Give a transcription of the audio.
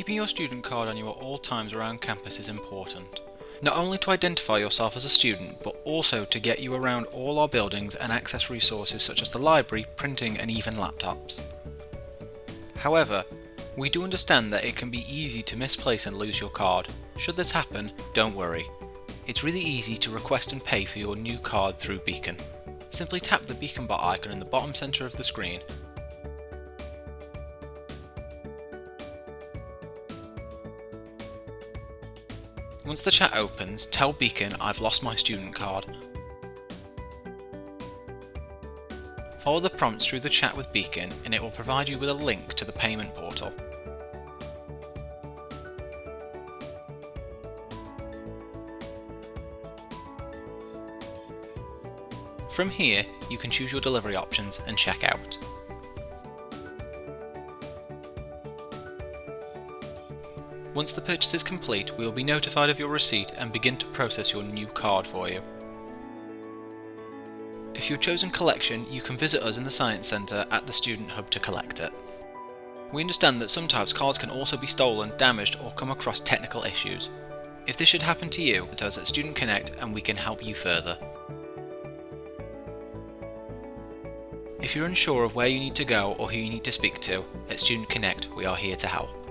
Keeping your student card on you at all times around campus is important. Not only to identify yourself as a student, but also to get you around all our buildings and access resources such as the library, printing and even laptops. However, we do understand that it can be easy to misplace and lose your card. Should this happen, don't worry. It's really easy to request and pay for your new card through Beacon. Simply tap the Beacon bot icon in the bottom center of the screen. Once the chat opens, tell Beacon I've lost my student card. Follow the prompts through the chat with Beacon and it will provide you with a link to the payment portal. From here, you can choose your delivery options and check out. Once the purchase is complete, we will be notified of your receipt and begin to process your new card for you. If you've chosen collection, you can visit us in the Science Centre at the Student Hub to collect it. We understand that sometimes cards can also be stolen, damaged or come across technical issues. If this should happen to you, contact us at Student Connect and we can help you further. If you're unsure of where you need to go or who you need to speak to, at Student Connect we are here to help.